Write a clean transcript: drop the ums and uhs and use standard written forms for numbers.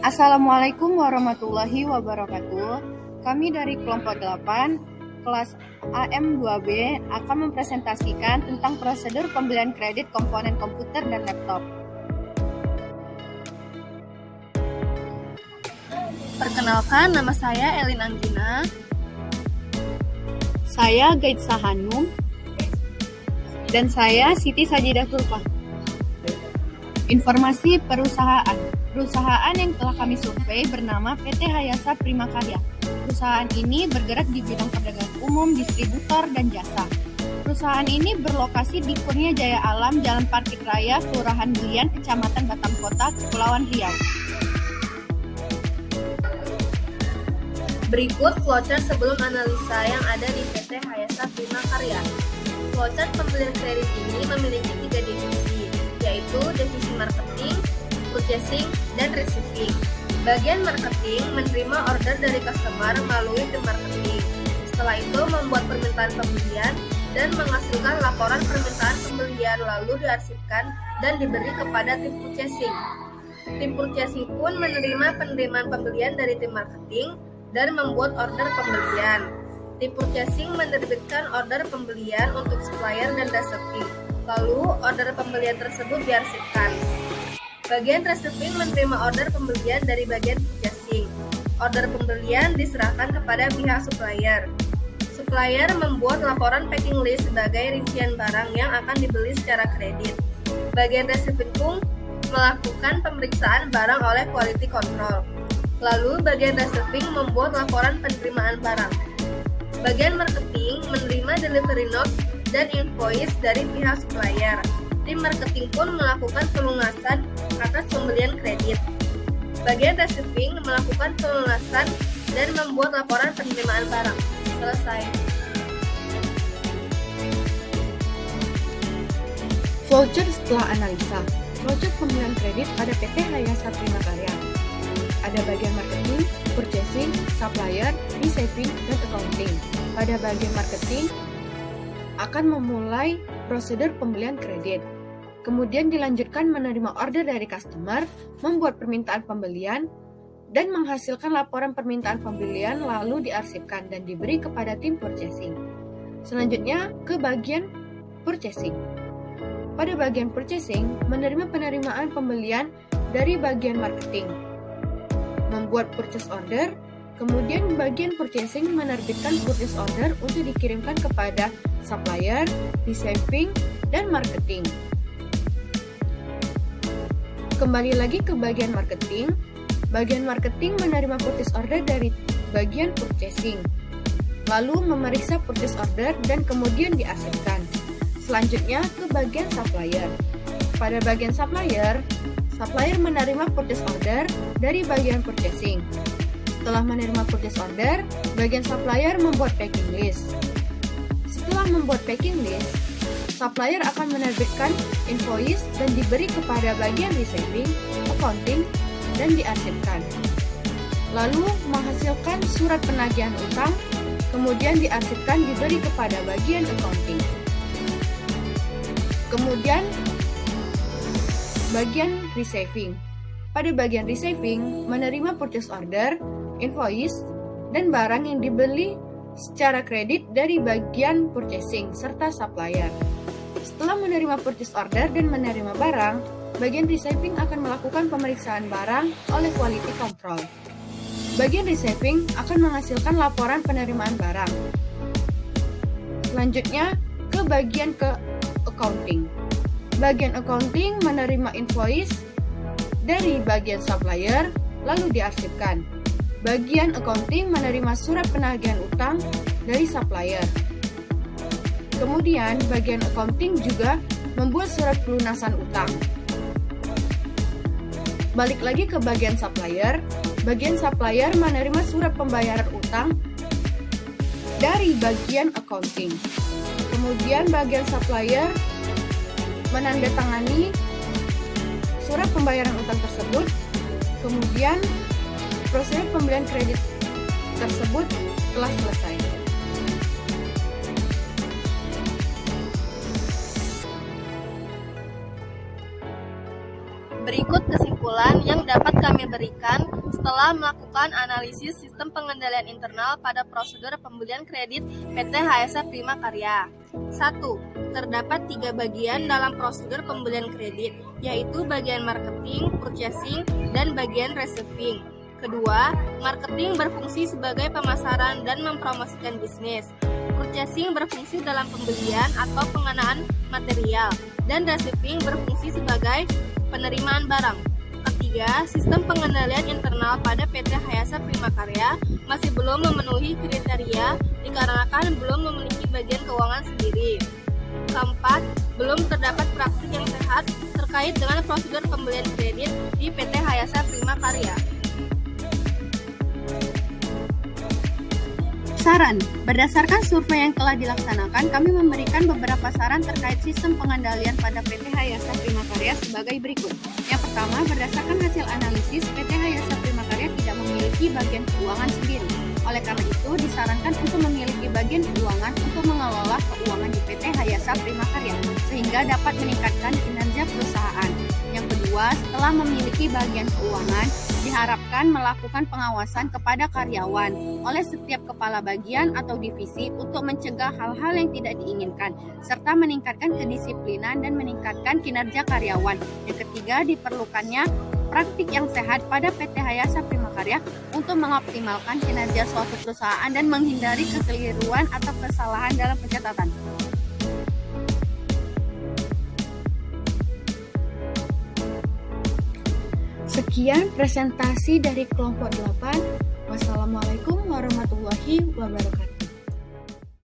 Assalamualaikum warahmatullahi wabarakatuh. Kami dari kelompok 8, kelas AM2B akan mempresentasikan tentang prosedur pembelian kredit komponen komputer dan laptop. Perkenalkan, nama saya Elin Anggina. Saya Gaitsa Hanum. Dan saya Siti Sajidah Tulfa. Informasi perusahaan. Perusahaan yang telah kami survei bernama PT Hayasa Prima Karya. Perusahaan ini bergerak di bidang perdagangan umum, distributor, dan jasa. Perusahaan ini berlokasi di Kurnia Jaya Alam, Jalan Parkir Raya, Kelurahan Belian, Kecamatan Batam Kota, Kepulauan Riau. Berikut flowchart sebelum analisa yang ada di PT Hayasa Prima Karya. Flowchart pembelian kredit ini memiliki 3 divisi, yaitu divisi marketing, purchasing, dan receiving. Bagian marketing menerima order dari customer melalui tim marketing. Setelah itu membuat permintaan pembelian dan menghasilkan laporan permintaan pembelian, lalu diarsipkan dan diberi kepada tim purchasing. Tim purchasing pun menerima penerimaan pembelian dari tim marketing dan membuat order pembelian. Tim purchasing menerbitkan order pembelian untuk supplier dan receiving. Lalu order pembelian tersebut diarsipkan. Bagian receiving menerima order pembelian dari bagian purchasing. Order pembelian diserahkan kepada pihak supplier. Supplier membuat laporan packing list sebagai rincian barang yang akan dibeli secara kredit. Bagian receiving pun melakukan pemeriksaan barang oleh quality control. Lalu bagian receiving membuat laporan penerimaan barang. Bagian marketing menerima delivery notes dan invoice dari pihak supplier. Tim marketing pun melakukan pelunasan atas pembelian kredit. Bagian receiving melakukan pelunasan dan membuat laporan penerimaan barang. Selesai. Flowchart setelah analisa. Flowchart pembelian kredit pada PT Hayasa Prima Karya. Ada bagian marketing, purchasing, supplier, receiving, dan accounting. Pada bagian marketing akan memulai prosedur pembelian kredit. Kemudian dilanjutkan menerima order dari customer, membuat permintaan pembelian, dan menghasilkan laporan permintaan pembelian lalu diarsipkan dan diberi kepada tim purchasing. Selanjutnya ke bagian purchasing. Pada bagian purchasing, menerima penerimaan pembelian dari bagian marketing, membuat purchase order, kemudian bagian purchasing menerbitkan purchase order untuk dikirimkan kepada supplier, receiving, dan marketing. Kembali lagi ke bagian marketing. Bagian marketing menerima purchase order dari bagian purchasing, lalu memeriksa purchase order dan kemudian diarsipkan. Selanjutnya ke bagian supplier. Pada bagian supplier menerima purchase order dari bagian purchasing. Setelah menerima purchase order, bagian supplier membuat packing list. Setelah membuat packing list, supplier akan menerbitkan invoice dan diberi kepada bagian receiving, accounting, dan diarsipkan. Lalu menghasilkan surat penagihan utang, kemudian diarsipkan diberi kepada bagian accounting. Kemudian bagian receiving. Pada bagian receiving menerima purchase order, invoice, dan barang yang dibeli secara kredit dari bagian purchasing serta supplier. Setelah menerima purchase order dan menerima barang, bagian receiving akan melakukan pemeriksaan barang oleh quality control. Bagian receiving akan menghasilkan laporan penerimaan barang. Selanjutnya ke bagian accounting. Bagian accounting menerima invoice dari bagian supplier lalu diarsipkan. Bagian accounting menerima surat penagihan utang dari supplier. Kemudian bagian accounting juga membuat surat pelunasan utang. Balik lagi ke bagian supplier. Bagian supplier menerima surat pembayaran utang dari bagian accounting. Kemudian bagian supplier menandatangani surat pembayaran utang tersebut. Kemudian prosedur pembelian kredit tersebut telah selesai. Berikut kesimpulan kesimpulan yang dapat kami berikan setelah melakukan analisis sistem pengendalian internal pada prosedur pembelian kredit PT HSA Prima Karya. 1. Terdapat 3 bagian dalam prosedur pembelian kredit, yaitu bagian marketing, purchasing, dan bagian receiving. Kedua, marketing berfungsi sebagai pemasaran dan mempromosikan bisnis. Purchasing berfungsi dalam pembelian atau pengenaan material, dan receiving berfungsi sebagai penerimaan barang. Ketiga, sistem pengendalian internal pada PT HSA Prima Karya masih belum memenuhi kriteria dikarenakan belum memiliki bagian keuangan sendiri. Keempat, belum terdapat praktik yang sehat terkait dengan prosedur pembelian kredit di PT HSA Prima Karya. Saran, berdasarkan survei yang telah dilaksanakan, kami memberikan beberapa saran terkait sistem pengendalian pada PT HSA Prima Karya sebagai berikut. Yang pertama, berdasarkan hasil analisis, PT HSA Prima Karya tidak memiliki bagian keuangan sendiri. Oleh karena itu, disarankan untuk memiliki bagian keuangan untuk mengelola keuangan di PT HSA Prima Karya, sehingga dapat meningkatkan kinerja perusahaan. Yang kedua, setelah memiliki bagian keuangan, diharapkan melakukan pengawasan kepada karyawan oleh setiap kepala bagian atau divisi untuk mencegah hal-hal yang tidak diinginkan, serta meningkatkan kedisiplinan dan meningkatkan kinerja karyawan. Yang ketiga, diperlukannya praktik yang sehat pada PT HSA Prima Karya untuk mengoptimalkan kinerja suatu perusahaan dan menghindari kekeliruan atau kesalahan dalam pencatatan. Sekian presentasi dari kelompok 8. Wassalamualaikum warahmatullahi wabarakatuh.